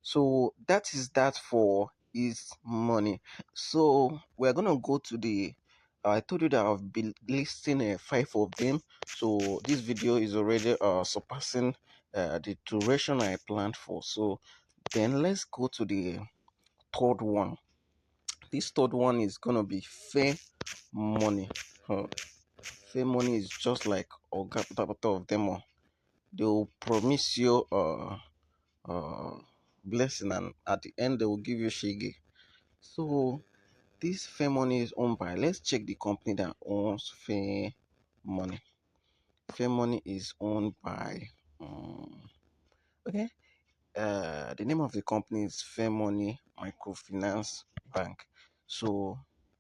So that is that for his money. So we're gonna go to the. I told you that I've been listing five of them. So this video is already surpassing the duration I planned for. So then let's go to the third one. This third one is gonna be fair money. Fair money is just like Oga Patapata of them all. They will promise you blessing, and at the end they will give you shege. So this fair money is owned by, let's check the company that owns fair money. Fair money is owned by okay. The name of the company is Fair Money Microfinance Bank. So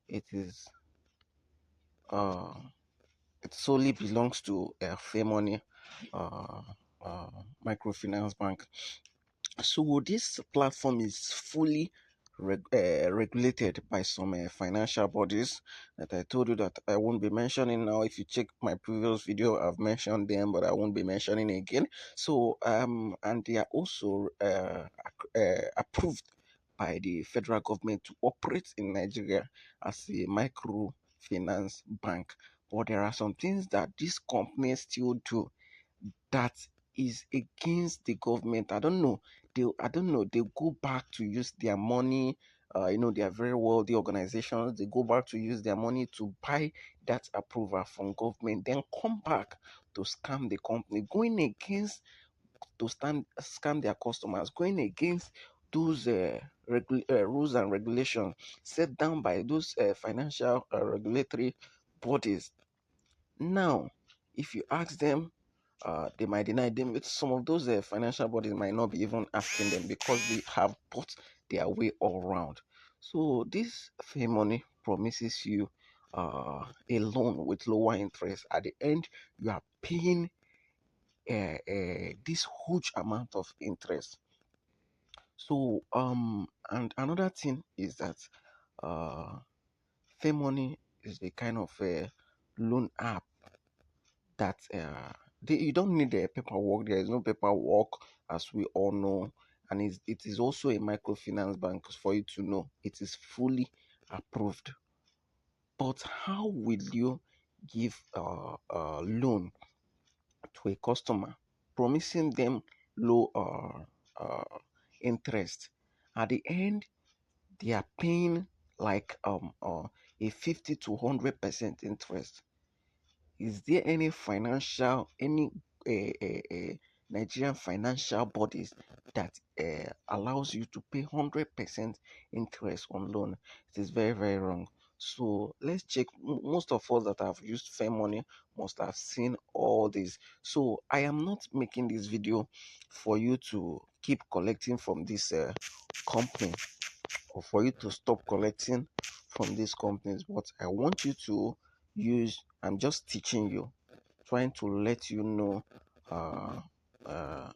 it is uh it solely belongs to Fair Money uh, uh, Microfinance Bank. So this platform is fully regulated by some financial bodies that I told you that I won't be mentioning now. If you check my previous video, I've mentioned them, but I won't be mentioning again. So and they are also approved by the federal government to operate in Nigeria as a microfinance bank. But there are some things that these companies still do that is against the government. I don't know. They go back to use their money. They are very wealthy organizations. They go back to use their money to buy that approval from government, then come back to scam the company, going against to stand scam their customers, going against those rules and regulations set down by those financial regulatory bodies. Now, if you ask them, they might deny them. Some of those financial bodies might not be even asking them because they have put their way all around. So this fair money promises you a loan with lower interest. At the end, you are paying this huge amount of interest. So and another thing is that uh, fair money is a kind of a loan app that you don't need the paperwork. There is no paperwork, as we all know, and it is also a microfinance bank for you to know it is fully approved. But how will you give a loan to a customer, promising them low interest? At the end, they are paying like a 50 to 100% interest. Is there any Nigerian financial bodies that allows you to pay 100% interest on loan? It is very, very wrong. So let's check. Most of us that have used fair money must have seen all this. So I am not making this video for you to keep collecting from this company, or for you to stop collecting from these companies. But I want you to I'm just teaching you, trying to let you know uh, uh,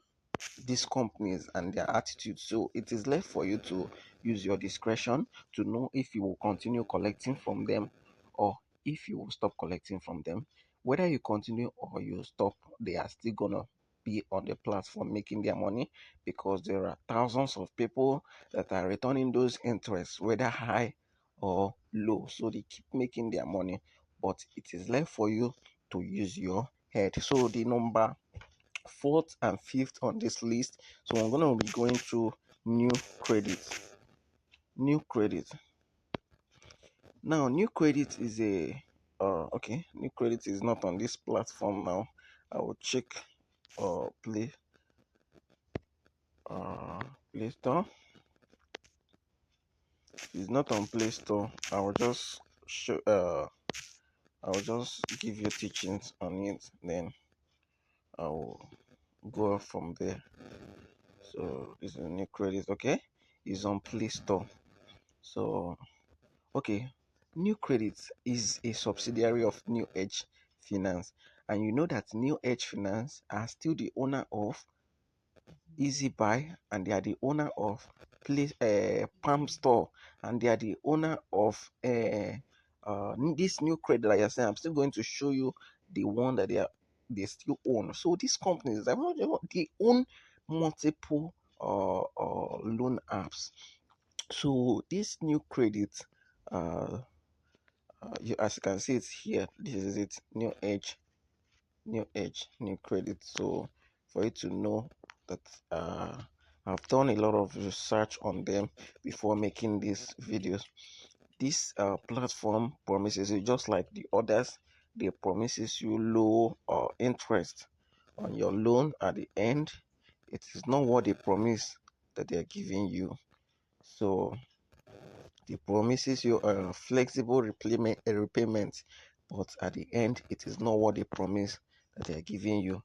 these companies and their attitude. So it is left for you to use your discretion to know if you will continue collecting from them, or if you will stop collecting from them. Whether you continue or you stop, they are still gonna be on the platform making their money, because there are thousands of people that are returning those interests, whether high or low. So they keep making their money, but it is left for you to use your head. So the number fourth and fifth on this list. So I'm gonna be going through new credit. New credit. Now, new credit is a okay. New credit is not on this platform now. I will check play Play Store. It's not on Play Store. I will just show I will just give you teachings on it. Then I will go from there. So this is a new credit. Okay, it's on Play Store. So okay, New Credit is a subsidiary of New Edge Finance, and you know that New Edge Finance are still the owner of Easy Buy, and they are the owner of Palm Store, and they are the owner of this New Credit that you're saying. I'm still going to show you the one that they still own. So these companies, they own multiple or loan apps. So this new credit, uh, as you can see it here, this is it, new credit. So for you to know that, I've done a lot of research on them before making these videos. This platform promises you, just like the others, they promises you low interest on your loan at the end. It is not what they promise that they are giving you. So they promises you a flexible repayment, but at the end, it is not what they promise that they are giving you.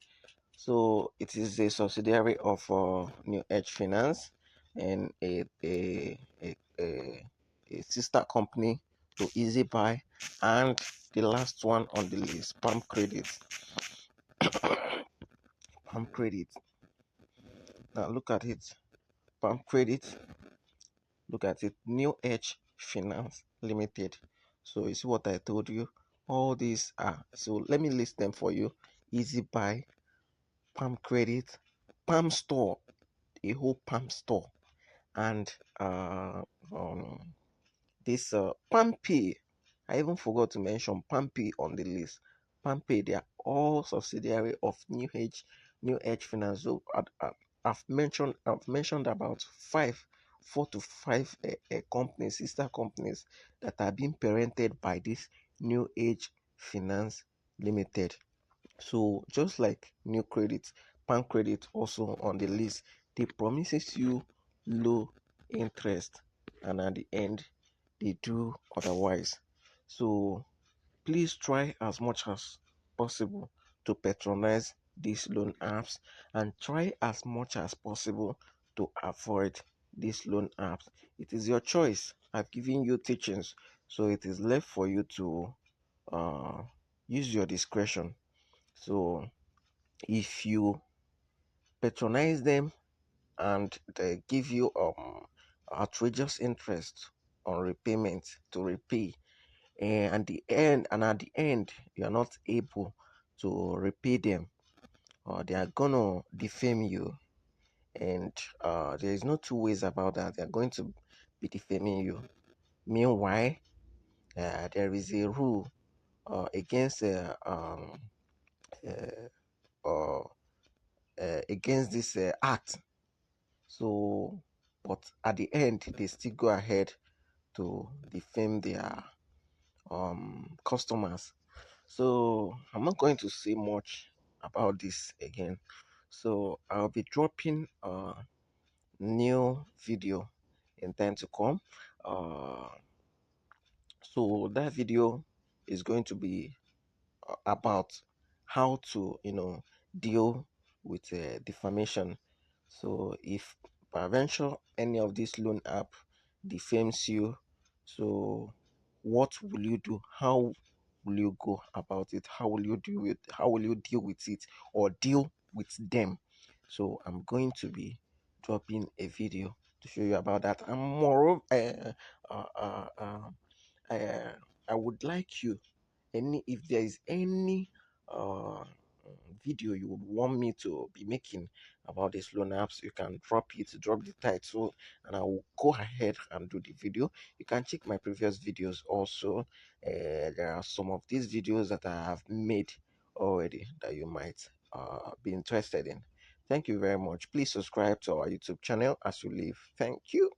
So it is a subsidiary of New Edge Finance, and a sister company to Easy Buy, and the last one on the list, Palm Credit. Palm Credit. Now look at it. Palm Credit. Look at it. New Edge Finance Limited. So you see what I told you. All these are. So let me list them for you. Easy Buy, Palm Credit, Palm Store, a whole Palm Store, and um, this Pampay. I even forgot to mention Pampay on the list. Pampay, they are all subsidiary of New Edge Finance. So I've mentioned about 4 to 5 companies, sister companies, that are being parented by this New Age Finance Limited. So just like new credit, Pan Credit also on the list, they promises you low interest, and at the end they do otherwise. So please try as much as possible to patronize these loan apps, and try as much as possible to avoid these loan apps. It is your choice. I've given you teachings, so it is left for you to uh, use your discretion. So if you patronize them and they give you outrageous interest on repayment to repay, and at the end you are not able to repay them, or they are gonna defame you, and there is no two ways about that. They are going to be defaming you. Meanwhile, there is a rule against uh, uh, against this act. So, but at the end, they still go ahead to defame their customers. So I'm not going to say much about this again. So I'll be dropping a new video in time to come. Uh, so that video is going to be about how to, deal with defamation. So if peradventure any of this loan app defames you, so what will you do? How will you go about it? How will you deal with it, or deal with them? So I'm going to be dropping a video to show you about that. And moreover, uh, uh, uh, uh, I would like you, if there is any uh video you would want me to be making about these loan apps, you can drop the title, and I will go ahead and do the video. You can check my previous videos also. There are some of these videos that I have made already that you might be interested in. Thank you very much. Please subscribe to our YouTube channel as you leave. Thank you.